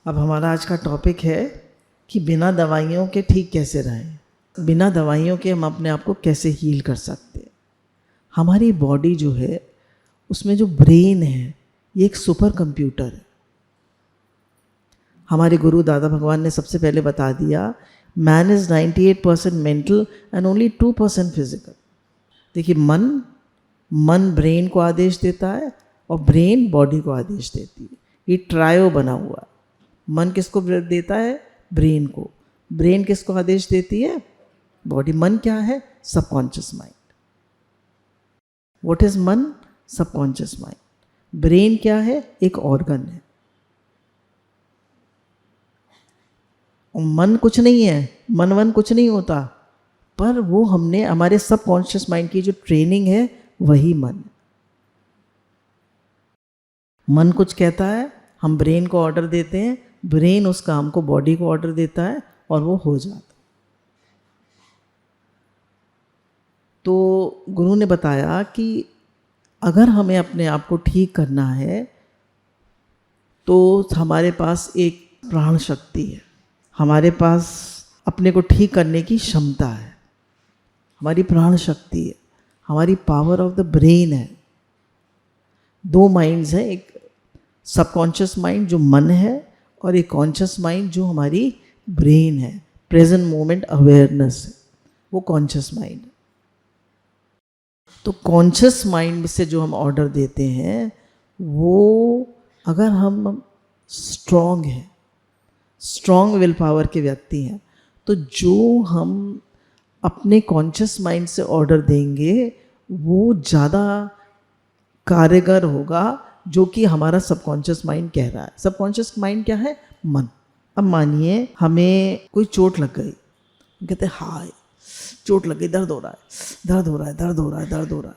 अब हमारा आज का टॉपिक है कि बिना दवाइयों के ठीक कैसे रहें, बिना दवाइयों के हम अपने आप को कैसे हील कर सकते हैं। हमारी बॉडी जो है उसमें जो ब्रेन है ये एक सुपर कंप्यूटर है। हमारे गुरु दादा भगवान ने सबसे पहले बता दिया, man is 98% mental and only 2% physical. देखिए, मन ब्रेन को आदेश देता है और ब्रेन बॉडी को आदेश देती है। ये ट्रायो बना हुआ है। मन किसको देता है? ब्रेन को। ब्रेन किसको आदेश देती है? बॉडी। मन क्या है? Subconscious mind. व्हाट इज मन? Subconscious mind. ब्रेन क्या है? एक ऑर्गन है। और मन कुछ नहीं है, मन कुछ नहीं होता, पर वो हमने हमारे सबकॉन्शियस माइंड की जो ट्रेनिंग है वही मन कुछ कहता है, हम ब्रेन को ऑर्डर देते हैं, ब्रेन उस काम को बॉडी को ऑर्डर देता है और वो हो जाता। तो गुरु ने बताया कि अगर हमें अपने आप को ठीक करना है तो हमारे पास एक प्राण शक्ति है, हमारे पास अपने को ठीक करने की क्षमता है, हमारी प्राण शक्ति है, हमारी पावर ऑफ द ब्रेन है। दो माइंड्स हैं, एक सबकॉन्शियस माइंड जो मन है और एक कॉन्शियस माइंड जो हमारी ब्रेन है, प्रेजेंट मोमेंट अवेयरनेस है, वो कॉन्शियस माइंड है। तो कॉन्शियस माइंड से जो हम ऑर्डर देते हैं वो अगर हम स्ट्रॉन्ग हैं, स्ट्रॉन्ग विल पावर के व्यक्ति हैं, तो जो हम अपने कॉन्शियस माइंड से ऑर्डर देंगे वो ज़्यादा कारगर होगा जो कि हमारा सबकॉन्शियस माइंड कह रहा है। सबकॉन्शियस माइंड क्या है? मन। अब मानिए हमें कोई चोट लग गई, कहते हैं हाय चोट लग गई, दर्द हो रहा है, दर्द हो रहा है, दर्द हो रहा है, दर्द हो रहा है।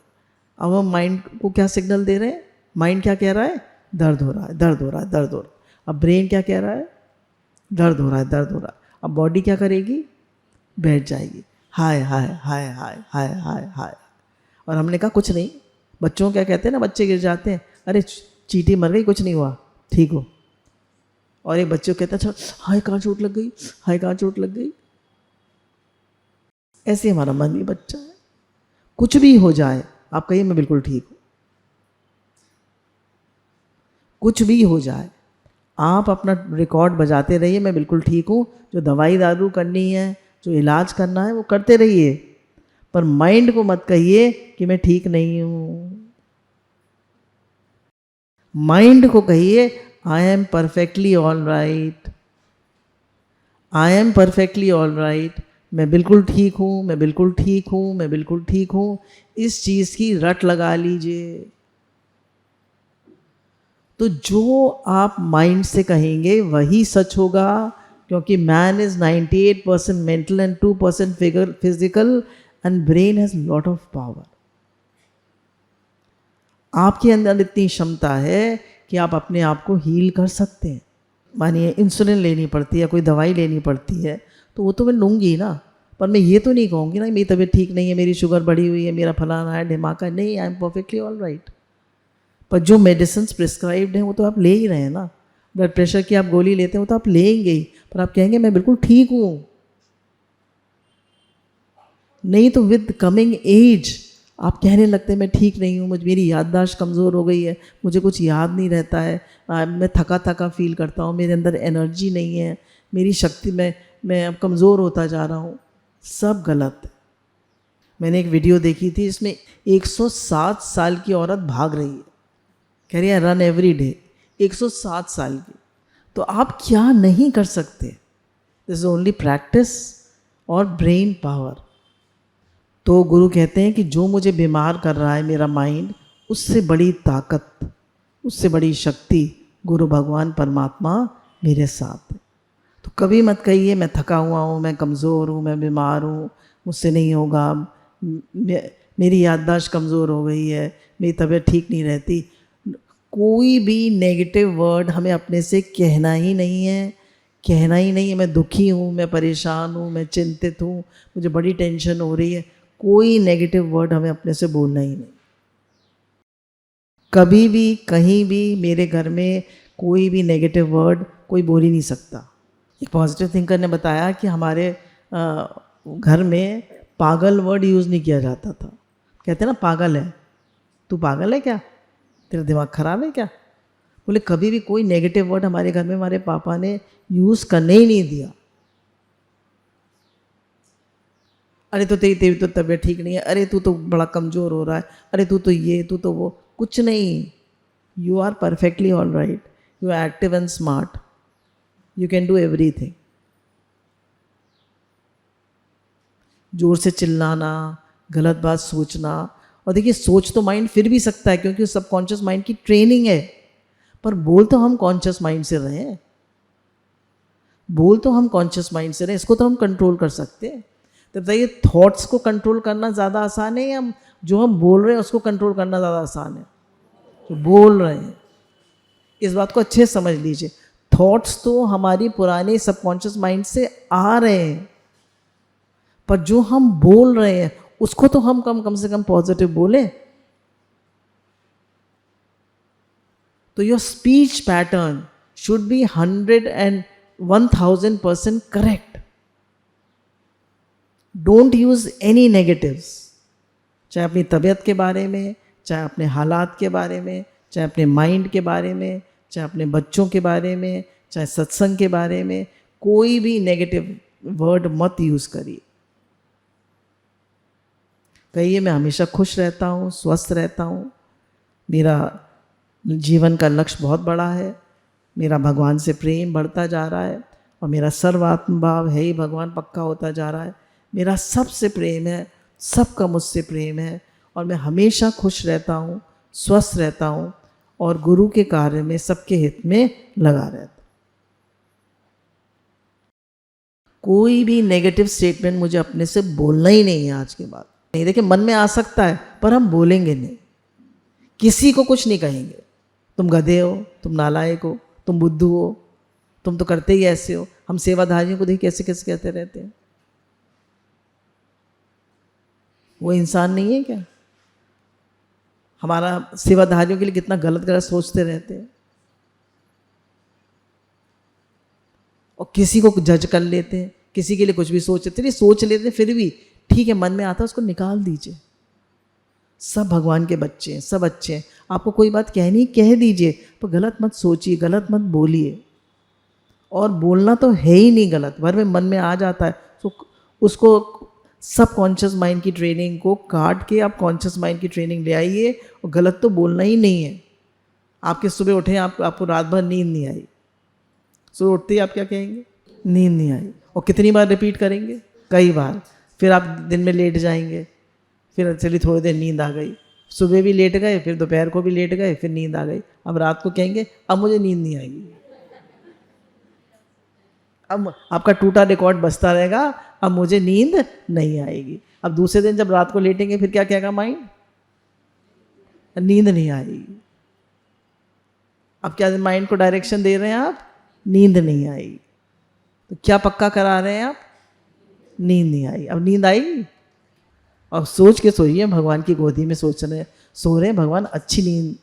अब हम माइंड को क्या सिग्नल दे रहे हैं? माइंड क्या कह रहा है? दर्द हो रहा है, दर्द हो रहा है, दर्द हो रहा है। अब ब्रेन क्या कह रहा है? दर्द हो रहा है, दर्द हो रहा है। अब बॉडी क्या करेगी? बैठ जाएगी, हाय हाय हाय हाय हाय हाय हाय। और हमने कहा कुछ नहीं। बच्चों क्या कहते हैं ना, बच्चे गिर जाते हैं, अरे चींटी मर गई, कुछ नहीं हुआ, ठीक हो। और एक बच्चे को कहते हैं अच्छा हाय कहाँ चोट लग गई, हाय कहाँ चोट लग गई। ऐसे हमारा मन भी बच्चा है, कुछ भी हो जाए आप कहिए मैं बिल्कुल ठीक हूँ। कुछ भी हो जाए आप अपना रिकॉर्ड बजाते रहिए, मैं बिल्कुल ठीक हूँ। जो दवाई दारू करनी है, जो इलाज करना है वो करते रहिए, पर माइंड को मत कहिए कि मैं ठीक नहीं हूँ। माइंड को कहिए I am perfectly all right, I am perfectly all right, मैं बिल्कुल ठीक हूँ, मैं बिल्कुल ठीक हूँ, मैं बिल्कुल ठीक हूँ। इस चीज़ की रट लगा लीजिए। तो जो आप माइंड से कहेंगे वही सच होगा, क्योंकि man is 98% mental and 2% physical and brain has lot of power. आपके अंदर इतनी क्षमता है कि आप अपने आप को हील कर सकते हैं। मानिए इंसुलिन लेनी पड़ती है, कोई दवाई लेनी पड़ती है, तो वो तो मैं लूँगी ना, पर मैं ये तो नहीं कहूँगी ना मेरी तबीयत ठीक नहीं है, मेरी शुगर बढ़ी हुई है, मेरा फलाना है ढिमाका। नहीं, I am perfectly all right. पर जो मेडिसिन प्रिस्क्राइब्ड हैं वो तो आप ले ही रहे हैं ना। ब्लड प्रेशर की आप गोली लेते हैं वो तो आप लेंगे ही, पर आप कहेंगे मैं बिल्कुल ठीक हूँ। नहीं तो विद कमिंग एज आप कहने लगते हैं मैं ठीक नहीं हूँ, मेरी याददाश्त कमज़ोर हो गई है, मुझे कुछ याद नहीं रहता है, मैं थका थका फील करता हूँ, मेरे अंदर एनर्जी नहीं है, मेरी शक्ति मैं अब कमज़ोर होता जा रहा हूँ। सब गलत है। मैंने एक वीडियो देखी थी, इसमें 107 साल की औरत भाग रही है, कह रही है रन एवरी डे। 107 साल की, तो आप क्या नहीं कर सकते? दिस इज ओनली प्रैक्टिस और ब्रेन पावर। तो गुरु कहते हैं कि जो मुझे बीमार कर रहा है मेरा माइंड, उससे बड़ी ताकत, उससे बड़ी शक्ति गुरु भगवान परमात्मा मेरे साथ है। तो कभी मत कहिए मैं थका हुआ हूँ, मैं कमज़ोर हूँ, मैं बीमार हूँ, मुझसे नहीं होगा, मेरी याददाश्त कमज़ोर हो गई है, मेरी तबीयत ठीक नहीं रहती। कोई भी नेगेटिव वर्ड हमें अपने से कहना ही नहीं है, कहना ही नहीं है। मैं दुखी हूँ, मैं परेशान हूँ, मैं चिंतित हूँ, मुझे बड़ी टेंशन हो रही है, कोई नेगेटिव वर्ड हमें अपने से बोलना ही नहीं। कभी भी कहीं भी मेरे घर में कोई भी नेगेटिव वर्ड कोई बोल ही नहीं सकता। एक पॉजिटिव थिंकर ने बताया कि हमारे घर में पागल वर्ड यूज़ नहीं किया जाता था। कहते हैं ना पागल है, तू पागल है क्या, तेरा दिमाग खराब है क्या। बोले कभी भी कोई नेगेटिव वर्ड हमारे घर में हमारे पापा ने यूज़ करने ही नहीं दिया। अरे तो तेरी तेरी तो तबीयत ठीक नहीं है, अरे तू तो बड़ा कमज़ोर हो रहा है, अरे तू तो ये तू तो वो, कुछ नहीं। You are perfectly all right, you are active and smart, you can do everything. जोर से चिल्लाना, गलत बात सोचना, और देखिए सोच तो माइंड फिर भी सकता है क्योंकि सबकॉन्शियस माइंड की ट्रेनिंग है, पर बोल तो हम कॉन्शियस माइंड से रहे हैं, बोल तो हम कॉन्शियस माइंड से रहे, इसको तो हम कंट्रोल कर सकते हैं। तो बताइए थॉट्स को कंट्रोल करना ज़्यादा आसान है या जो हम बोल रहे हैं उसको कंट्रोल करना ज़्यादा आसान है? जो बोल रहे हैं, इस बात को अच्छे से समझ लीजिए। थॉट्स तो हमारी पुरानी सबकॉन्शियस माइंड से आ रहे हैं, पर जो हम बोल रहे हैं उसको तो हम कम से कम पॉजिटिव बोले। तो your speech pattern should be 100% correct. Don't use any negatives, चाहे अपनी तबीयत के बारे में, चाहे अपने हालात के बारे में, चाहे अपने माइंड के बारे में, चाहे अपने बच्चों के बारे में, चाहे सत्संग के बारे में, कोई भी नेगेटिव वर्ड मत यूज़ करिए। कहिए मैं हमेशा खुश रहता हूँ, स्वस्थ रहता हूँ, मेरा जीवन का लक्ष्य बहुत बड़ा है, मेरा भगवान से प्रेम बढ़ता जा रहा है और मेरा सर्वात्म भाव है ही भगवान पक्का होता जा रहा है, मेरा सबसे प्रेम है, सबका मुझसे प्रेम है और मैं हमेशा खुश रहता हूँ, स्वस्थ रहता हूँ और गुरु के कार्य में सबके हित में लगा रहता हूँ। कोई भी नेगेटिव स्टेटमेंट मुझे अपने से बोलना ही नहीं है आज के बाद। नहीं, देखिए मन में आ सकता है पर हम बोलेंगे नहीं, किसी को कुछ नहीं कहेंगे। तुम गधे हो, तुम नालायक हो, तुम बुद्धू हो, तुम तो करते ही ऐसे हो। हम सेवाधारियों को देखिए कैसे कैसे कहते रहते हैं। वो इंसान नहीं है क्या? हमारा सेवाधारियों के लिए कितना गलत गलत सोचते रहते हैं और किसी को जज कर लेते हैं, किसी के लिए कुछ भी सोच लेते हैं, फिर भी ठीक है मन में आता है उसको निकाल दीजिए। सब भगवान के बच्चे हैं, सब अच्छे हैं, आपको कोई बात कहनी कह दीजिए, पर गलत मत सोचिए, गलत मत बोलिए। और बोलना तो है ही नहीं गलत, भर में मन में आ जाता है तो उसको सब कॉन्शियस माइंड की ट्रेनिंग को काट के आप कॉन्शियस माइंड की ट्रेनिंग ले आइए। और गलत तो बोलना ही नहीं है। आपके सुबह उठे आपको रात भर नींद नहीं आई, सुबह उठते ही आप क्या कहेंगे? नींद नहीं आई। और कितनी बार रिपीट करेंगे? कई बार। फिर आप दिन में लेट जाएंगे, फिर चलिए थोड़ी देर नींद आ गई, सुबह भी लेट गए, फिर दोपहर को भी लेट गए, फिर नींद आ गई। अब रात को कहेंगे अब मुझे नींद नहीं आएगी। अब आपका टूटा रिकॉर्ड बजता रहेगा, अब मुझे नींद नहीं आएगी। अब दूसरे दिन जब रात को लेटेंगे फिर क्या कहेगा माइंड? नींद नहीं आएगी। अब क्या माइंड को डायरेक्शन दे रहे हैं आप? नींद नहीं आएगी। तो क्या पक्का करा रहे हैं आप? नींद नहीं आई। अब नींद आएगी? और सोच के सोइए, भगवान की गोदी में सो रहे हैं, भगवान अच्छी नींद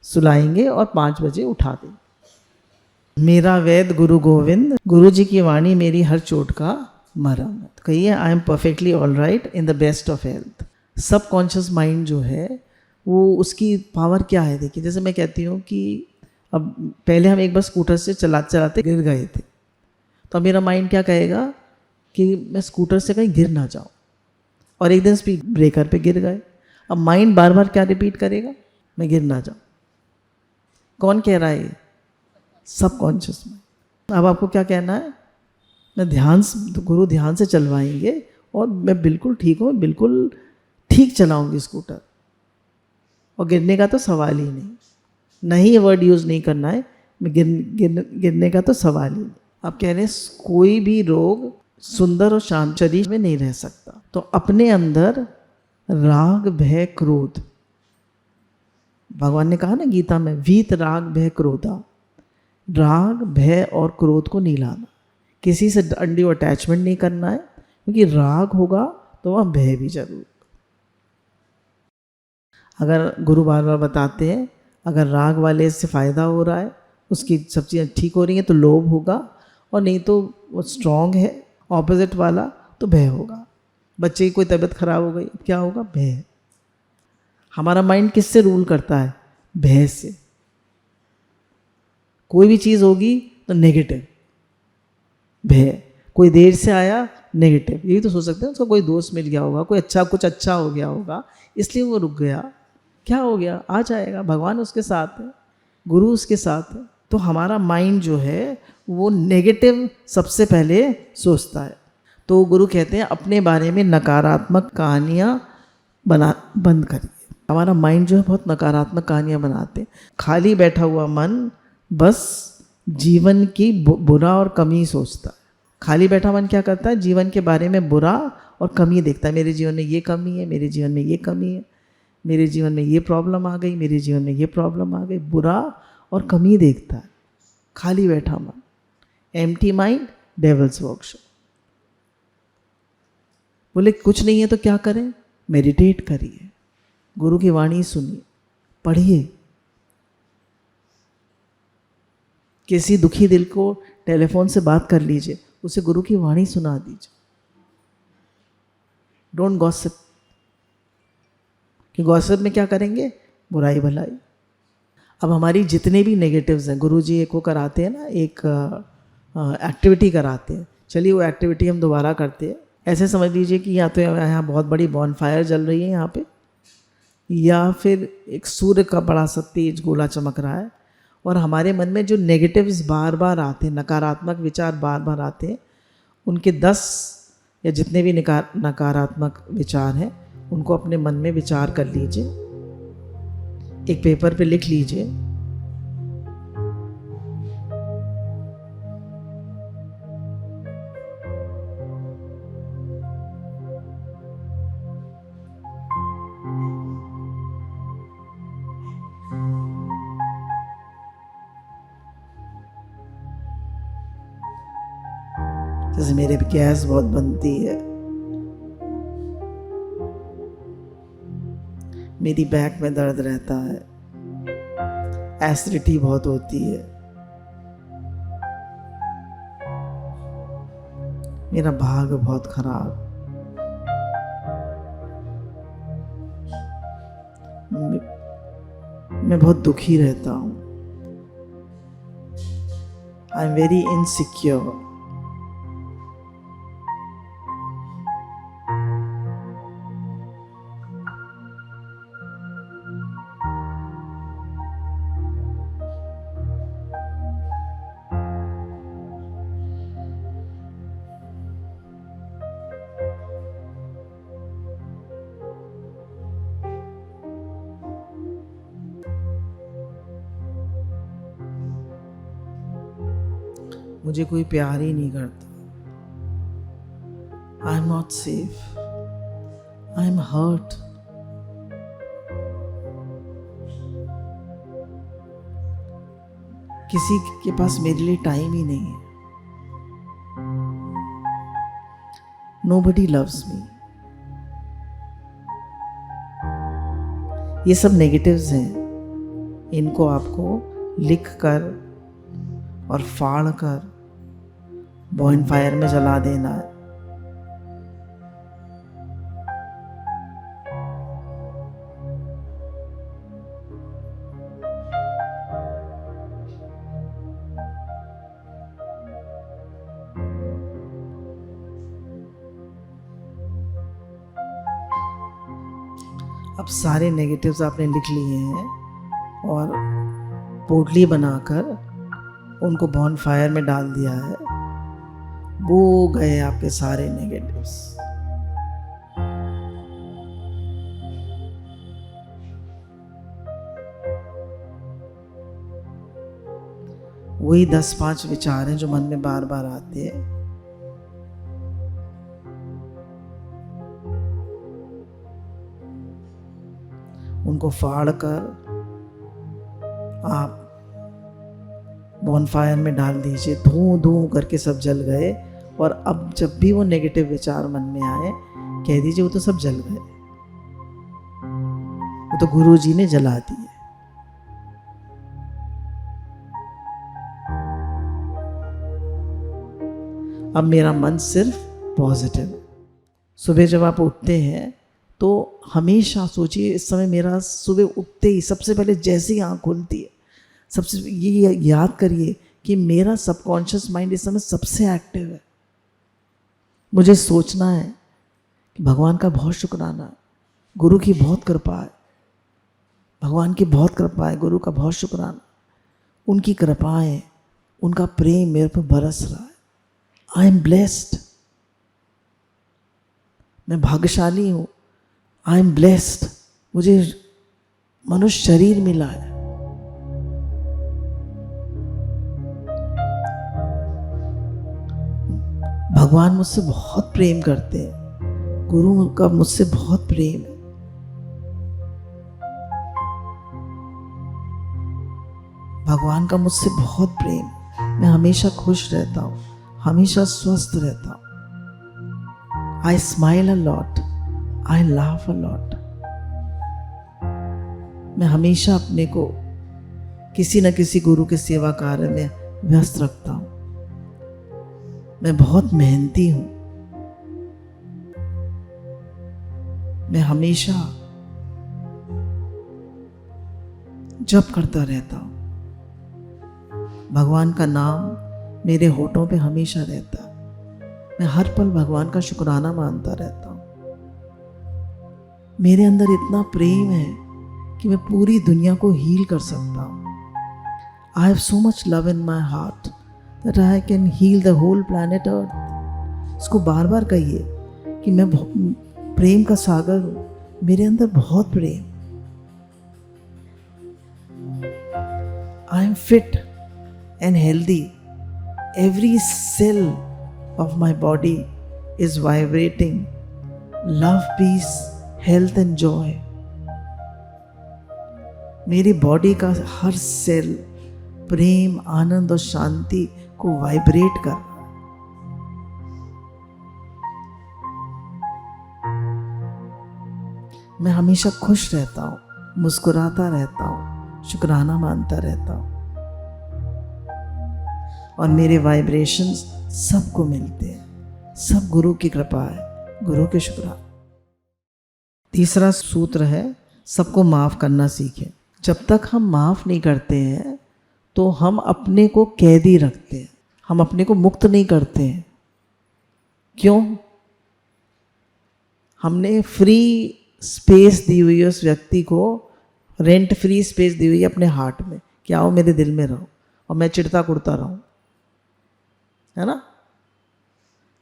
सुलाएंगे और 5 बजे उठा देंगे। मेरा वेद गुरु गोविंद, गुरु जी की वाणी मेरी हर चोट का मरहम। तो कहिए I am perfectly all right in the best of health. सब कॉन्शियस माइंड जो है वो उसकी पावर क्या है? देखिए जैसे मैं कहती हूँ कि अब पहले हम एक बार स्कूटर से चलाते चलाते गिर गए थे, तो अब मेरा माइंड क्या कहेगा कि मैं स्कूटर से कहीं गिर ना जाऊँ, और एक दिन स्पीड ब्रेकर पे गिर गए। अब माइंड बार बार क्या रिपीट करेगा? मैं गिर ना जाऊँ। कौन कह रहा है ये? सब कॉन्शियस माइंड। अब आपको क्या कहना है? मैं ध्यान से, गुरु ध्यान से चलवाएंगे और मैं बिल्कुल ठीक हूँ, बिल्कुल ठीक चलाऊंगी स्कूटर, और गिरने का तो सवाल ही नहीं। नहीं, ये वर्ड यूज़ नहीं करना है, मैं गिरने का तो सवाल ही नहीं। आप कह रहे हैं कोई भी रोग सुंदर और शांत शरीर में नहीं रह सकता, तो अपने अंदर राग भय क्रोध, भगवान ने कहा ना गीता में, वीत राग भय क्रोधा, राग भय और क्रोध को नहीं लाना, किसी से अनड्यू अटैचमेंट नहीं करना है, क्योंकि राग होगा तो वह भय भी जरूर। अगर गुरु बार बार बताते हैं अगर राग वाले से फ़ायदा हो रहा है उसकी सब चीज़ें ठीक हो रही हैं तो लोभ होगा, और नहीं तो वो स्ट्रांग है ऑपोजिट वाला तो भय होगा। बच्चे की कोई तबीयत खराब हो गई, क्या होगा? भय। हमारा माइंड किससे रूल करता है? भय से। कोई भी चीज़ होगी तो नेगेटिव, भय। कोई देर से आया, नेगेटिव। यही तो सोच सकते हैं उसको कोई दोस्त मिल गया होगा, कोई कुछ अच्छा हो गया होगा, इसलिए वो रुक गया। क्या हो गया? आ जाएगा, भगवान उसके साथ है, गुरु उसके साथ है। तो हमारा माइंड जो है वो नेगेटिव सबसे पहले सोचता है। तो गुरु कहते हैं अपने बारे में नकारात्मक कहानियाँ बंद करिए। हमारा माइंड जो है बहुत नकारात्मक कहानियाँ बनाते हैं। खाली बैठा हुआ मन बस जीवन की बुरा और कमी सोचता है। खाली बैठा मन क्या करता है? जीवन के बारे में बुरा और कमी देखता है। मेरे जीवन में ये कमी है, मेरे जीवन में ये कमी है, मेरे जीवन में ये प्रॉब्लम आ गई, मेरे जीवन में ये प्रॉब्लम आ गई। बुरा और कमी देखता है खाली बैठा मन। Empty mind, devils workshop. बोले कुछ नहीं है तो क्या करें? मेडिटेट करिए, गुरु की वाणी सुनिए, पढ़िए। किसी दुखी दिल को टेलीफोन से बात कर लीजिए, उसे गुरु की वाणी सुना दीजिए। डोंट गॉसिप, कि गॉसिप में क्या करेंगे? बुराई भलाई। अब हमारी जितने भी नेगेटिव्स हैं, गुरु जी एक वो कराते हैं ना, एक एक्टिविटी कराते हैं। चलिए वो एक्टिविटी हम दोबारा करते हैं। ऐसे समझ लीजिए कि या तो यहाँ बहुत बड़ी बॉनफायर जल रही है यहाँ पे, या फिर एक सूर्य का बड़ा सा तेज गोला चमक रहा है, और हमारे मन में जो नेगेटिव्स बार बार आते हैं, नकारात्मक विचार बार बार आते हैं, उनके 10 या जितने भी नकारात्मक विचार हैं उनको अपने मन में विचार कर लीजिए, एक पेपर पे लिख लीजिए। जैसे मेरे भी गैस बहुत बनती है, मेरी बैक में दर्द रहता है, एसिडिटी बहुत होती है, मेरा भाग बहुत खराब, मैं बहुत दुखी रहता हूँ, आई एम वेरी इनसिक्योर। मुझे कोई प्यार ही नहीं करता, I am not safe, I am hurt. किसी के पास मेरे लिए टाइम ही नहीं है, नोबडी लव्स मी। ये सब नेगेटिव्स हैं, इनको आपको लिख कर और फाड़ कर बॉनफायर में जला देना है। अब सारे नेगेटिव्स आपने लिख लिए हैं और पोटली बनाकर उनको बॉनफायर में डाल दिया है, वो गए आपके सारे नेगेटिव्स। वही 10-5 विचार हैं जो मन में बार बार आते हैं, उनको फाड़ कर आप बॉनफायर में डाल दीजिए। धूं धूं करके सब जल गए, और अब जब भी वो नेगेटिव विचार मन में आए, कह दीजिए वो तो सब जल गए, वो तो गुरु जी ने जला दिए। अब मेरा मन सिर्फ पॉजिटिव है। सुबह जब आप उठते हैं तो हमेशा सोचिए, इस समय मेरा सुबह उठते ही सबसे पहले जैसे ही आँख खुलती है, सबसे ये याद करिए कि मेरा सबकॉन्शियस माइंड इस समय सबसे एक्टिव है। मुझे सोचना है कि भगवान का बहुत शुक्राना है, गुरु की बहुत कृपा है, भगवान की बहुत कृपा है, गुरु का बहुत शुक्राना, उनकी कृपाएं, उनका प्रेम मेरे पर बरस रहा है। आई एम ब्लेस्ड, मैं भाग्यशाली हूँ। आई एम ब्लेस्ड, मुझे मनुष्य शरीर मिला है। भगवान मुझसे बहुत प्रेम करते हैं, गुरु का मुझसे बहुत प्रेम है। भगवान का मुझसे बहुत प्रेम है। मैं हमेशा खुश रहता हूँ, हमेशा स्वस्थ रहता हूँ। I smile a lot, I laugh a lot. मैं हमेशा अपने को किसी न किसी गुरु के सेवा कार्य में व्यस्त रखता हूँ। मैं बहुत मेहनती हूँ। मैं हमेशा जप करता रहता हूँ। भगवान का नाम मेरे होठों पे हमेशा रहता है। मैं हर पल भगवान का शुक्राना मानता रहता हूँ। मेरे अंदर इतना प्रेम है कि मैं पूरी दुनिया को हील कर सकता हूँ। I have so much love in my heart that I can heal the whole planet Earth. इसको बार बार कहिए कि मैं प्रेम का सागर हूँ, मेरे अंदर बहुत प्रेम। I am fit and healthy. Every cell of my body is vibrating love, peace, health and joy. मेरी बॉडी का हर सेल प्रेम, आनंद और शांति को वाइब्रेट कर रहा है। मैं हमेशा खुश रहता हूँ, मुस्कुराता रहता हूँ, शुक्राना मानता रहता हूँ और मेरे वाइब्रेशंस सबको मिलते हैं। सब गुरु की कृपा है, गुरु के शुक्राना। तीसरा सूत्र है, सबको माफ़ करना सीखें। जब तक हम माफ़ नहीं करते हैं तो हम अपने को कैदी रखते हैं, हम अपने को मुक्त नहीं करते हैं। क्यों? हमने फ्री स्पेस दी हुई है उस व्यक्ति को, रेंट फ्री स्पेस दी हुई है अपने हार्ट में कि आओ मेरे दिल में रहो और मैं चिढ़ता कुड़ता रहूं, है ना।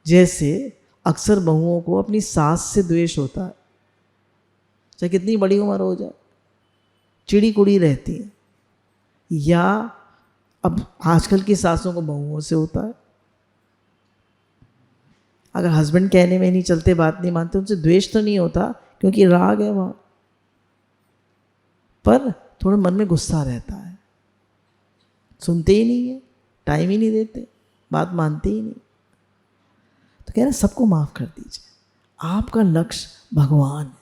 जैसे अक्सर बहुओं को अपनी सास से द्वेष होता है, चाहे कितनी बड़ी उम्र हो जाए, चिड़ी कुड़ी रहती है। या अब आजकल की सासों को बहुओं से होता है। अगर हस्बैंड कहने में नहीं चलते, बात नहीं मानते, उनसे द्वेष तो नहीं होता क्योंकि राग है वहाँ, पर थोड़ा मन में गुस्सा रहता है, सुनते ही नहीं है, टाइम ही नहीं देते, बात मानते ही नहीं। तो कह रहे सबको माफ़ कर दीजिए। आपका लक्ष्य भगवान है,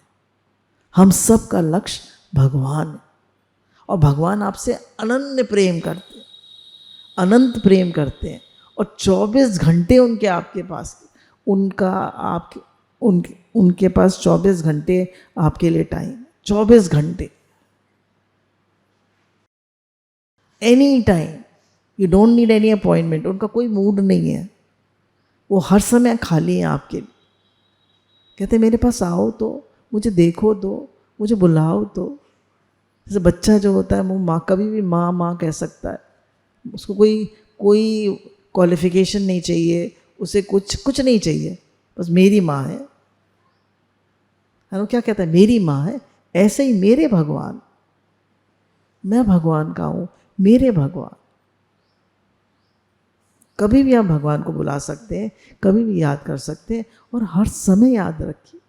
हम सब का लक्ष्य भगवान है और भगवान आपसे अनन्य प्रेम करते हैं, अनंत प्रेम करते हैं और 24 घंटे उनके आपके पास, उनके पास 24 घंटे आपके लिए टाइम, 24 घंटे, any time. You don't need any appointment. उनका कोई मूड नहीं है, वो हर समय खाली हैं आपके लिए। कहते मेरे पास आओ तो, मुझे देखो तो, मुझे बुलाओ तो। जैसे बच्चा जो होता है वो माँ, कभी भी माँ माँ कह सकता है, उसको कोई क्वालिफिकेशन नहीं चाहिए, उसे कुछ नहीं चाहिए, बस मेरी माँ है। वो क्या कहता है, मेरी माँ है। ऐसे ही मेरे भगवान, मैं भगवान का हूँ, मेरे भगवान। कभी भी आप भगवान को बुला सकते हैं, कभी भी याद कर सकते हैं और हर समय याद रखिए।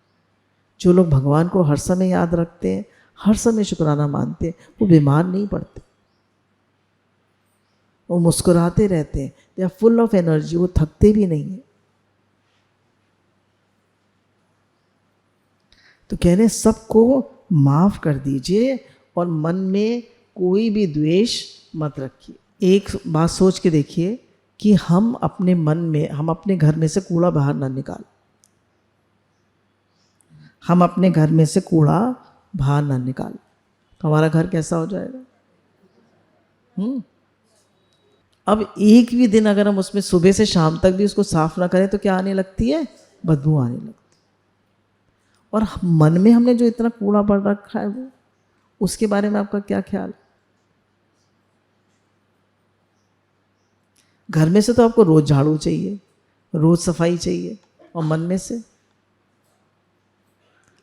जो लोग भगवान को हर समय याद रखते हैं, हर समय शुक्राना मानते हैं, वो बीमार नहीं पड़ते, वो मुस्कुराते रहते हैं, they are full of energy, वो थकते भी नहीं हैं। तो कह रहे सबको माफ़ कर दीजिए और मन में कोई भी द्वेष मत रखिए। एक बात सोच के देखिए कि हम अपने मन में, हम अपने घर में से कूड़ा बाहर ना निकालें। हम अपने घर में से कूड़ा बाहर ना निकालें तो हमारा घर कैसा हो जाएगा? अब एक भी दिन अगर हम उसमें सुबह से शाम तक भी उसको साफ ना करें तो क्या आने लगती है? बदबू आने लगती है। और मन में हमने जो इतना कूड़ा पड़ रखा है वो, उसके बारे में आपका क्या ख्याल? घर में से तो आपको रोज झाड़ू चाहिए, रोज सफाई चाहिए, और मन में से,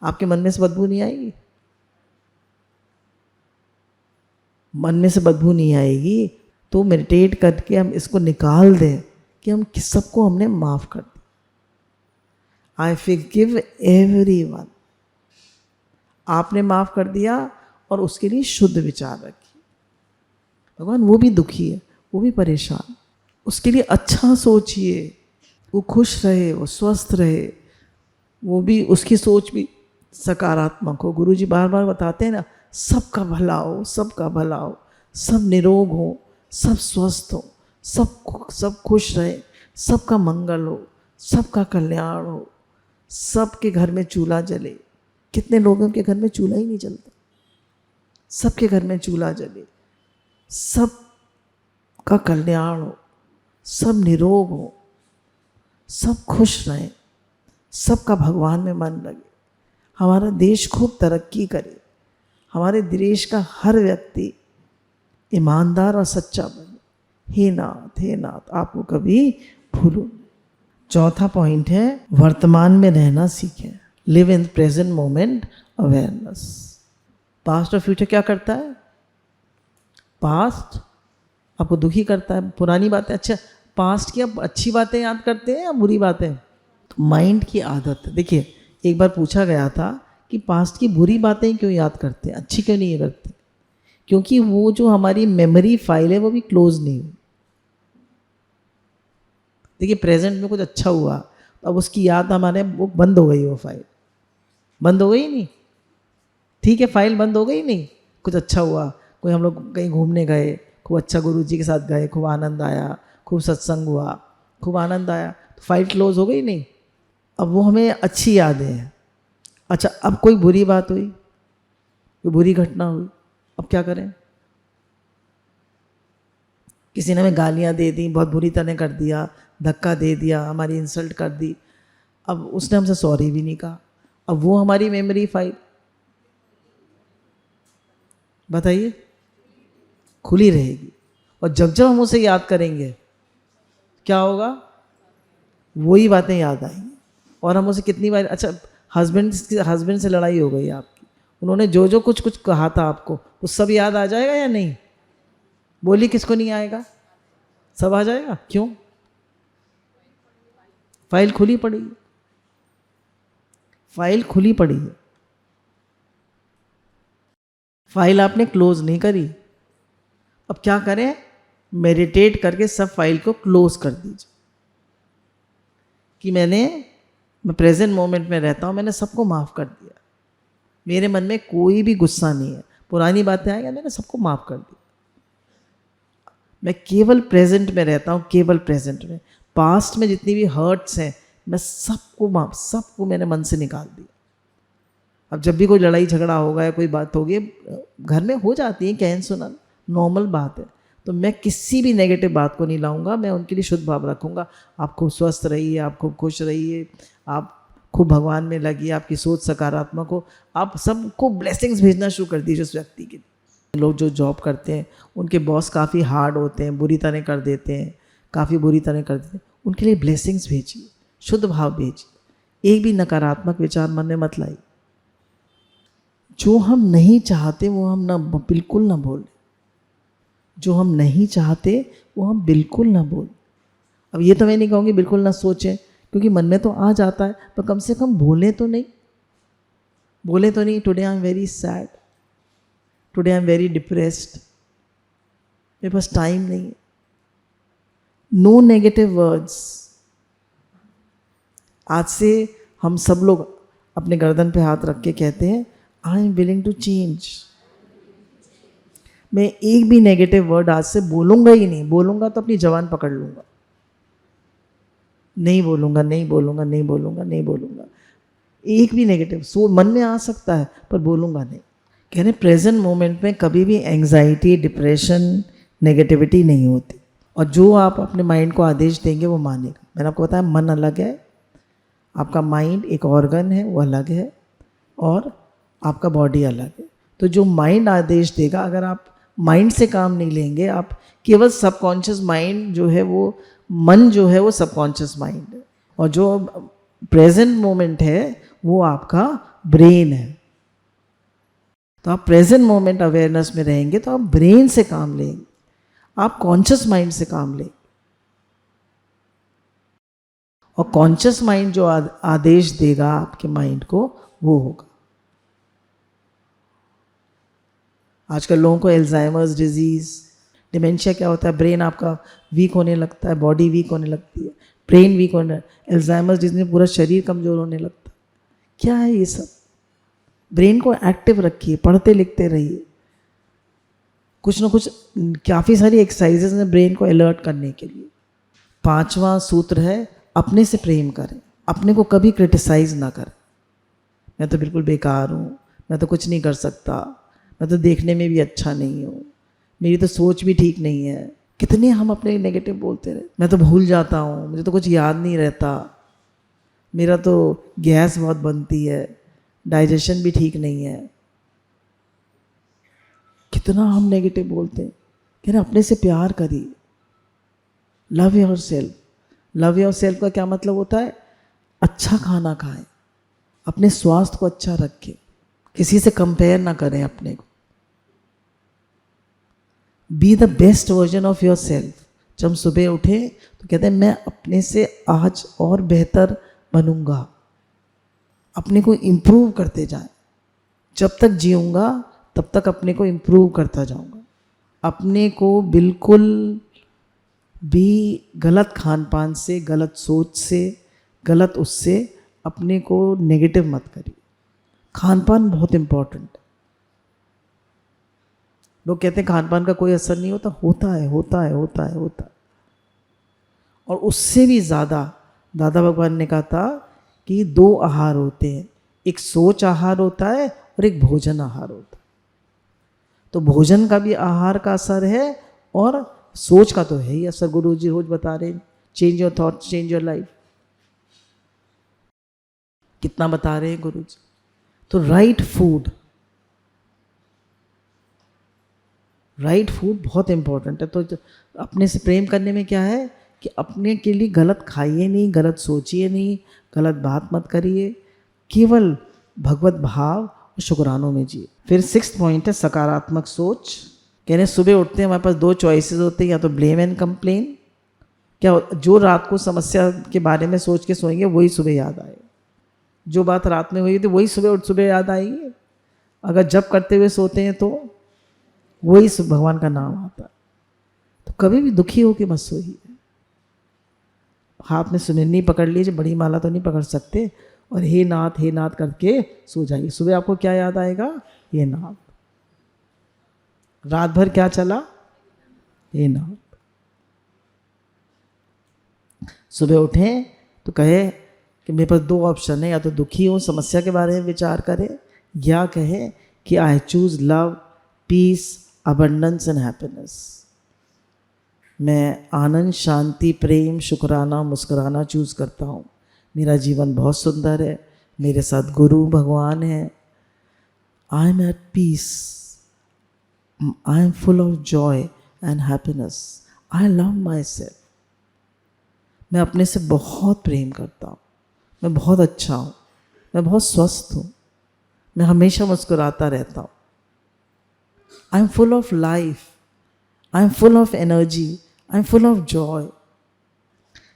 आपके मन में से बदबू नहीं आएगी? मन में से बदबू नहीं आएगी तो मेडिटेट करके हम इसको निकाल दें कि हम सबको हमने माफ कर दिया। I forgive everyone. आपने माफ कर दिया और उसके लिए शुद्ध विचार रखिए। भगवान वो भी दुखी है, वो भी परेशान, उसके लिए अच्छा सोचिए, वो खुश रहे, वो स्वस्थ रहे, वो भी, उसकी सोच भी सकारात्मक हो। गुरुजी बार बार बताते हैं ना, सबका भला हो, सबका भला हो, सब निरोग हो, सब स्वस्थ हो, सब खुश रहे, सबका मंगल हो, सबका कल्याण हो, सबके घर में चूल्हा जले। कितने लोगों के घर में चूल्हा ही नहीं जलता? सबके घर में चूल्हा जले, सबका कल्याण हो, सब निरोग हो, सब खुश रहें, सबका भगवान में मन लगे, हमारा देश खूब तरक्की करे, हमारे देश का हर व्यक्ति ईमानदार और सच्चा बने। हे नाथ आपको कभी भूलो। चौथा पॉइंट है, वर्तमान में रहना सीखें। Live in present moment awareness. Past और फ्यूचर क्या करता है? पास्ट आपको दुखी करता है, पुरानी बातें। अच्छा, पास्ट की आप अच्छी बातें याद करते हैं या बुरी बातें? तो माइंड की आदत है। देखिए, एक बार पूछा गया था कि पास्ट की बुरी बातें क्यों याद करते हैं, अच्छी क्यों नहीं करते? क्योंकि वो जो हमारी मेमोरी फाइल है वो भी क्लोज नहीं हुई। देखिए, प्रेजेंट में कुछ अच्छा हुआ, अब उसकी याद हमारे, वो बंद हो गई, वो फाइल बंद हो गई नहीं, ठीक है, फाइल बंद हो गई नहीं। कुछ अच्छा हुआ, कोई हम लोग कहीं घूमने गए, खूब अच्छा गुरु जी के साथ गए, खूब आनंद आया, खूब सत्संग हुआ, खूब आनंद आया, तो फाइल क्लोज हो गई नहीं। अब वो हमें अच्छी यादें हैं। अच्छा, अब कोई बुरी बात हुई, कोई बुरी घटना हुई, अब क्या करें? किसी ने हमें गालियां दे दी, बहुत बुरी तरह कर दिया, धक्का दे दिया, हमारी इंसल्ट कर दी, अब उसने हमसे सॉरी भी नहीं कहा, अब वो हमारी मेमोरी फाइल, बताइए, खुली रहेगी। और जब जब हम उसे याद करेंगे क्या होगा? वही बातें याद आएंगी। और हम उसे कितनी बार, अच्छा, हस्बैंड से लड़ाई हो गई आपकी, उन्होंने जो जो कुछ कुछ कहा था आपको, वो सब याद आ जाएगा या नहीं? बोली किसको नहीं आएगा? सब आ जाएगा। क्यों? फाइल खुली पड़ी है, फाइल खुली पड़ी है, फाइल आपने क्लोज नहीं करी। अब क्या करें? मेडिटेट करके सब फाइल को क्लोज कर दीजिए कि मैं प्रेजेंट मोमेंट में रहता हूँ, मैंने सबको माफ़ कर दिया, मेरे मन में कोई भी गुस्सा नहीं है, पुरानी बातें आएंगी, मैंने सबको माफ़ कर दिया, मैं केवल प्रेजेंट में रहता हूँ, केवल प्रेजेंट में। पास्ट में जितनी भी हर्ट्स हैं, मैं सबको मैंने मन से निकाल दिया। अब जब भी कोई लड़ाई झगड़ा होगा या कोई बात होगी, घर में हो जाती है, कहन सुनन नॉर्मल बात है, तो मैं किसी भी नेगेटिव बात को नहीं लाऊंगा, मैं उनके लिए शुद्ध भाव रखूंगा। आप खूब स्वस्थ रहिए, आप खूब खुश रहिए, आप खूब भगवान में लगिए, आपकी सोच सकारात्मक हो, आप सबको ब्लेसिंग्स भेजना शुरू कर दीजिए उस व्यक्ति के। लोग जो जॉब करते हैं, उनके बॉस काफ़ी हार्ड होते हैं, बुरी तरह कर देते हैं, काफ़ी बुरी तरह कर देते हैं, उनके लिए ब्लेसिंग्स भेजिए, शुद्ध भाव भेजिए, एक भी नकारात्मक विचार मन में मत लाइए। जो हम नहीं चाहते वो हम बिल्कुल ना बोलें, जो हम नहीं चाहते वो हम बिल्कुल ना बोलें। अब ये तो मैं नहीं कहूँगी बिल्कुल ना सोचें, क्योंकि मन में तो आ जाता है, पर कम से कम बोले तो नहीं, today I am very sad, today I am very depressed, मेरे पास टाइम नहीं है। No negative words. आज से हम सब लोग अपने गर्दन पे हाथ रख के कहते हैं, I am willing to change. मैं एक भी नेगेटिव वर्ड आज से बोलूँगा ही नहीं, बोलूँगा तो अपनी जबान पकड़ लूँगा, नहीं बोलूँगा, नहीं बोलूँगा, नहीं बोलूँगा, नहीं बोलूँगा, एक भी नेगेटिव सो मन में आ सकता है पर बोलूँगा नहीं। कह रहे प्रेजेंट मोमेंट में कभी भी एंग्जाइटी, डिप्रेशन, नेगेटिविटी नहीं होती, और जो आप अपने माइंड को आदेश देंगे वो मानेगा। मैंने आपको बताया मन अलग है, आपका माइंड एक ऑर्गन है वो अलग है, और आपका बॉडी अलग है। तो जो माइंड आदेश देगा, अगर आप माइंड से काम नहीं लेंगे, आप केवल सबकॉन्शियस माइंड जो है वो, मन जो है वो सबकॉन्शियस माइंड है, और जो प्रेजेंट मोमेंट है वो आपका ब्रेन है। तो आप प्रेजेंट मोमेंट अवेयरनेस में रहेंगे तो आप ब्रेन से काम लेंगे, आप कॉन्शियस माइंड से काम लेंगे, और कॉन्शियस माइंड जो आदेश देगा आपके माइंड को वो होगा। आजकल लोगों को एल्जाइमर्स डिजीज, डिमेंशिया क्या होता है, ब्रेन आपका वीक होने लगता है, बॉडी वीक होने लगती है, ब्रेन वीक होने, एल्जाइमर्स डिजीज में पूरा शरीर कमजोर होने लगता है। क्या है ये सब? ब्रेन को एक्टिव रखिए, पढ़ते लिखते रहिए, कुछ ना कुछ, काफ़ी सारी एक्सरसाइजेज हैं ब्रेन को अलर्ट करने के लिए। 5वां सूत्र है अपने से प्रेम करें, अपने को कभी क्रिटिसाइज ना करें। मैं तो बिल्कुल बेकार हूँ, मैं तो कुछ नहीं कर सकता, मैं तो देखने में भी अच्छा नहीं हूँ, मेरी तो सोच भी ठीक नहीं है। कितने हम अपने नेगेटिव बोलते रहे, मैं तो भूल जाता हूँ, मुझे तो कुछ याद नहीं रहता, मेरा तो गैस बहुत बनती है, डाइजेशन भी ठीक नहीं है। कितना हम नेगेटिव बोलते हैं। कह रहे अपने से प्यार करिए, love your self. Love your self का क्या मतलब होता है? अच्छा खाना खाएं, अपने स्वास्थ्य को अच्छा रखें, किसी से कंपेयर ना करें अपने को। Be the best version of your self. जब हम सुबह उठे तो कहते हैं मैं अपने से आज और बेहतर बनूंगा, अपने को इम्प्रूव करते जाएं। जब तक जीऊँगा तब तक अपने को इम्प्रूव करता जाऊँगा। अपने को बिल्कुल भी गलत खान पान से, गलत सोच से, गलत उससे अपने को नेगेटिव मत करिए। खान पान बहुत इम्पोर्टेंट है। लोग कहते हैं खान पान का कोई असर नहीं होता, होता है, होता है, होता है, होता है। और उससे भी ज़्यादा दादा भगवान ने कहा था कि 2 आहार होते हैं, एक सोच आहार होता है और एक भोजन आहार होता है। तो भोजन का भी आहार का असर है और सोच का तो है ही असर। गुरु जी रोज बता रहे हैं change your thought change your life, कितना बता रहे हैं गुरु जी। तो राइट फूड बहुत इंपॉर्टेंट है। तो अपने से प्रेम करने में क्या है कि अपने के लिए गलत खाइए नहीं, गलत सोचिए नहीं, गलत बात मत करिए, केवल भगवत भाव और शुक्रानों में जिए। फिर 6th पॉइंट है सकारात्मक सोच। कहने सुबह उठते हैं हमारे पास 2 चॉइसेस होते हैं, या तो ब्लेम एंड कंप्लेन। क्या जो रात को समस्या के बारे में सोच के सोएंगे वही सुबह याद आएगा, जो बात रात में हुई थी वही सुबह याद आएगी। अगर जप करते हुए सोते हैं तो वही भगवान का नाम आता है। तो कभी भी दुखी होकर मत सोइए। हाथ में सुमिरनी पकड़ लीजिए, बड़ी माला तो नहीं पकड़ सकते, और हे नाथ करके सो जाइए। सुबह आपको क्या याद आएगा? हे नाथ। रात भर क्या चला? हे नाथ। सुबह उठें तो कहे कि मेरे पास 2 ऑप्शन है, या तो दुखी हो समस्या के बारे में विचार करें, या कहे कि I choose love, peace, abundance and happiness. मैं आनंद, शांति, प्रेम, शुक्राना, मुस्कुराना चूज करता हूँ। मेरा जीवन बहुत सुंदर है, मेरे साथ गुरु भगवान है। I am at peace, I am full of joy and happiness, I love myself. मैं अपने से बहुत प्रेम करता हूँ, मैं बहुत अच्छा हूँ, मैं बहुत स्वस्थ हूँ, मैं हमेशा मुस्कुराता रहता हूँ। आई am full of life, I am full of energy, I am full of Joy.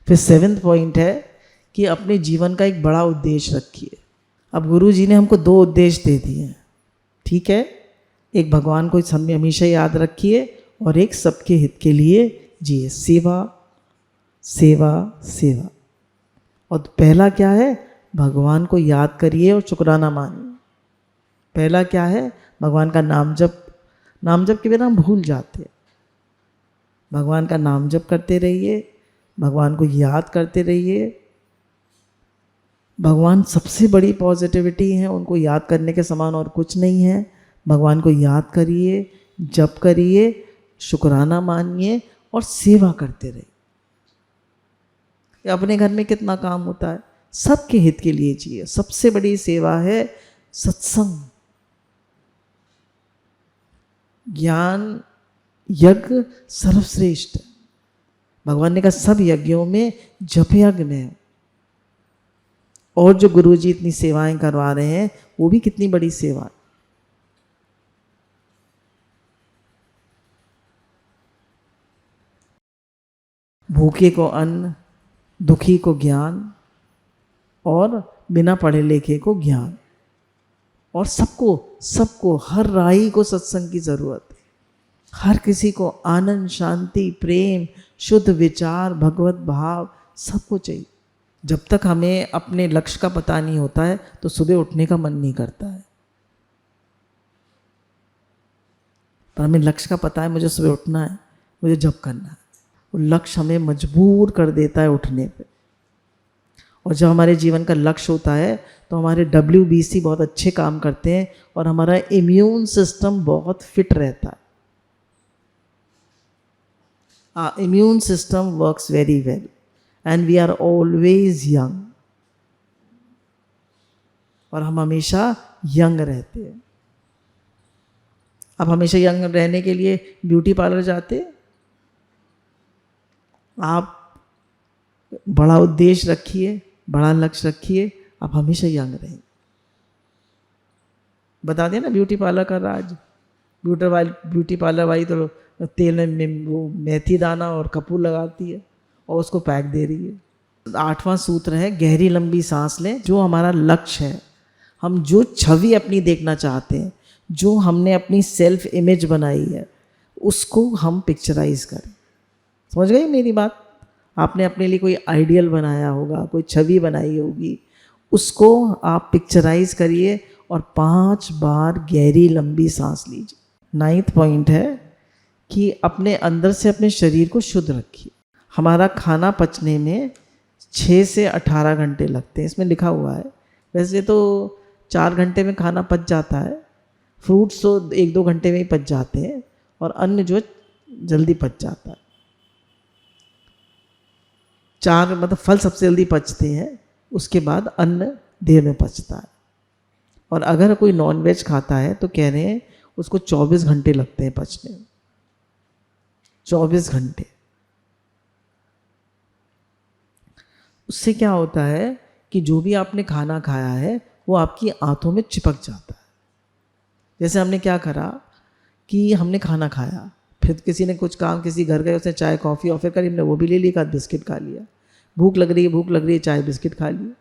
फिर 7th पॉइंट है कि अपने जीवन का एक बड़ा उद्देश्य रखिए। अब गुरु जी ने हमको 2 उद्देश्य दे दिए हैं, ठीक है। एक भगवान को हमेशा याद रखिए, और एक सबके हित के लिए जिए, सेवा सेवा सेवा। और पहला क्या है? भगवान को याद करिए और शुक्राना मानिए। पहला क्या है? भगवान का नाम जप। नाम जप के बिना हम भूल जाते हैं। भगवान का नाम जप करते रहिए, भगवान को याद करते रहिए। भगवान सबसे बड़ी पॉजिटिविटी है, उनको याद करने के समान और कुछ नहीं है। भगवान को याद करिए, जप करिए, शुक्राना मानिए और सेवा करते रहिए। अपने घर में कितना काम होता है, सबके हित के लिए चाहिए। सबसे बड़ी सेवा है सत्संग, ज्ञान यज्ञ सर्वश्रेष्ठ। भगवान ने कहा सब यज्ञों में जप यज्ञ में। और जो गुरु जी इतनी सेवाएं करवा रहे हैं वो भी कितनी बड़ी सेवा। भूखे को अन्न, दुखी को ज्ञान और बिना पढ़े लिखे को ज्ञान। और सबको हर राही को सत्संग की जरूरत है। हर किसी को आनंद, शांति, प्रेम, शुद्ध विचार, भगवत भाव सबको चाहिए। जब तक हमें अपने लक्ष्य का पता नहीं होता है तो सुबह उठने का मन नहीं करता है। पर हमें लक्ष्य का पता है, मुझे सुबह उठना है, मुझे जप करना है। वो लक्ष्य हमें मजबूर कर देता है उठने पे। और जब हमारे जीवन का लक्ष्य होता है तो हमारे WBC बहुत अच्छे काम करते हैं और हमारा इम्यून सिस्टम बहुत फिट रहता है। Immune system works very well and we are always young. और हम हमेशा यंग रहते हैं। आप हमेशा यंग रहने के लिए ब्यूटी पार्लर जाते हैं? आप बड़ा उद्देश्य रखिए, बड़ा लक्ष्य रखिए, आप हमेशा यंग रहेंगे। बता दें ना ब्यूटी पार्लर का राज। ब्यूटी पार्लर वाली तो तेल में वो मेथी दाना और कपूर लगाती है और उसको पैक दे रही है। 8वां सूत्र है गहरी लंबी सांस लें। जो हमारा लक्ष्य है, हम जो छवि अपनी देखना चाहते हैं, जो हमने अपनी सेल्फ इमेज बनाई है, उसको हम पिक्चराइज करें। समझ गई मेरी बात? आपने अपने लिए कोई आइडियल बनाया होगा, कोई छवि बनाई होगी, उसको आप पिक्चराइज करिए और 5 बार गहरी लंबी सांस लीजिए। 9th पॉइंट है कि अपने अंदर से अपने शरीर को शुद्ध रखिए। हमारा खाना पचने में 6 से 18 घंटे लगते हैं, इसमें लिखा हुआ है। वैसे तो 4 घंटे में खाना पच जाता है, फ्रूट्स तो 1-2 घंटे में ही पच जाते हैं और अन्न जो जल्दी पच जाता है। 4 मतलब फल सबसे जल्दी पचते हैं, उसके बाद अन्न देर में पचता है। और अगर कोई नॉनवेज खाता है तो कह रहे हैं उसको 24 घंटे लगते हैं पचने में। 24 घंटे। उससे क्या होता है कि जो भी आपने खाना खाया है वो आपकी आंतों में चिपक जाता है। जैसे हमने क्या करा कि हमने खाना खाया, फिर किसी ने कुछ काम, किसी घर गए, उसने चाय कॉफ़ी ऑफर करी, हमने वो भी ले ली, एक आध बिस्किट खा लिया। भूख लग रही है, चाय बिस्किट खा लिया।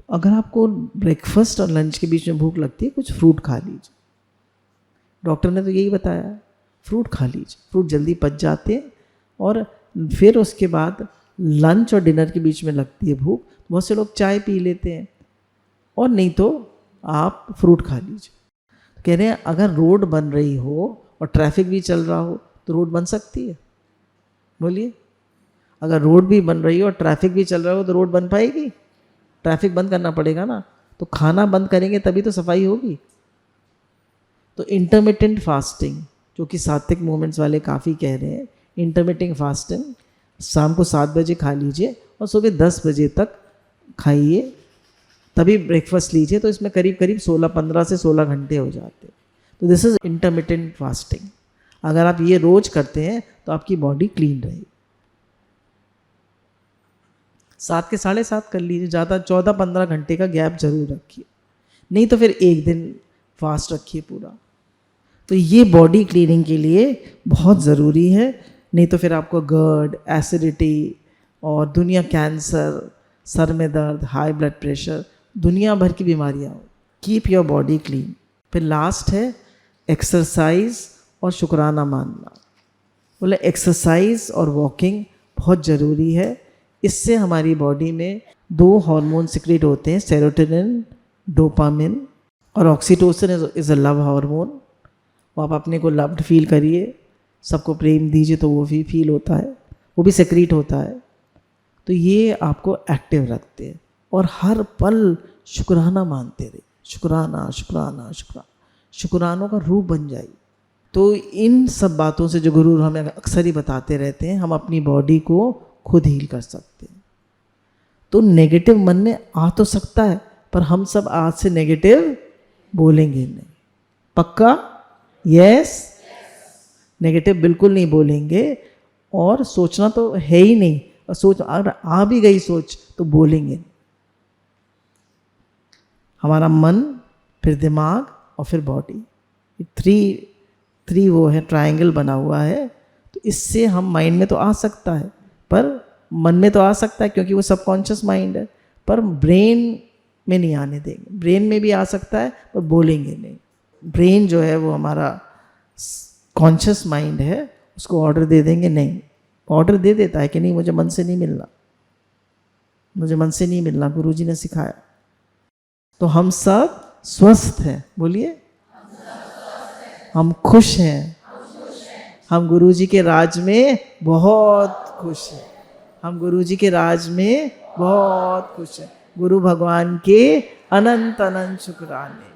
अगर आपको ब्रेकफास्ट और लंच के बीच में भूख लगती है, कुछ फ्रूट खा लीजिए। डॉक्टर ने तो यही बताया, फ्रूट खा लीजिए, फ्रूट जल्दी पच जाते हैं। और फिर उसके बाद लंच और डिनर के बीच में लगती है भूख, बहुत से लोग चाय पी लेते हैं, और नहीं तो आप फ्रूट खा लीजिए। कह रहे हैं अगर रोड बन रही हो और ट्रैफिक भी चल रहा हो तो रोड बन सकती है? बोलिए। अगर रोड भी बन रही हो और ट्रैफिक भी चल रहा हो तो रोड बन पाएगी? ट्रैफिक बंद करना पड़ेगा ना। तो खाना बंद करेंगे तभी तो सफाई होगी। तो इंटरमिटेंट फास्टिंग, जो कि सात्विक मूवमेंट्स वाले काफ़ी कह रहे हैं, इंटरमिटेंट फास्टिंग शाम को 7 बजे खा लीजिए और सुबह 10 बजे तक खाइए, तभी ब्रेकफास्ट लीजिए। तो इसमें करीब 15 से 16 घंटे हो जाते हैं। तो दिस इज़ इंटरमिटेंट फास्टिंग। अगर आप ये रोज करते हैं तो आपकी बॉडी क्लीन रहेगी। 7 के 7.5 कर लीजिए, ज़्यादा 14-15 घंटे का गैप जरूर रखिए, नहीं तो फिर एक दिन फास्ट रखिए पूरा। तो ये बॉडी क्लीनिंग के लिए बहुत ज़रूरी है, नहीं तो फिर आपको GERD, एसिडिटी और दुनिया कैंसर, सर में दर्द, हाई ब्लड प्रेशर, दुनिया भर की बीमारियाँ हो। Keep your body clean. फिर लास्ट है एक्सरसाइज और शुक्राना मानना। बोले एक्सरसाइज और वॉकिंग बहुत ज़रूरी है। इससे हमारी बॉडी में 2 हार्मोन सिक्रेट होते हैं, सेरोटोनिन, डोपामिन, और oxytocin is a love hormone. वो आप अपने को लव्ड फील करिए। सबको प्रेम दीजिए तो वो भी फील होता है, वो भी सेक्रीट होता है। तो ये आपको एक्टिव रखते हैं और हर पल शुक्राना मानते रहिए, शुक्राना शुक्राना शुक्राना, शुक्रानों का रूप बन जाइए। तो इन सब बातों से जो गुरु हमें अक्सर ही बताते रहते हैं, हम अपनी बॉडी को खुद हील कर सकते हैं। तो नेगेटिव मन में आ तो सकता है, पर हम सब आज से नेगेटिव बोलेंगे नहीं, पक्का? यस, नेगेटिव बिल्कुल नहीं बोलेंगे। और सोचना तो है ही नहीं, और सोच अगर आ भी गई सोच तो बोलेंगे। हमारा मन, फिर दिमाग और फिर बॉडी, थ्री वो है, ट्रायंगल बना हुआ है। तो इससे हम माइंड में तो आ सकता है, पर मन में तो आ सकता है क्योंकि वो सबकॉन्शियस माइंड है, पर ब्रेन में नहीं आने देंगे। ब्रेन में भी आ सकता है पर बोलेंगे नहीं। ब्रेन जो है वो हमारा कॉन्शियस माइंड है, उसको ऑर्डर दे देंगे नहीं। ऑर्डर दे देता है कि नहीं मुझे मन से नहीं मिलना, मुझे मन से नहीं मिलना, गुरुजी ने सिखाया। तो हम सब स्वस्थ हैं, बोलिए हम खुश हैं, हम गुरुजी के राज में बहुत खुश हैं, हम गुरुजी के राज में बहुत खुश हैं। गुरु भगवान के अनंत अनंत शुक्राने।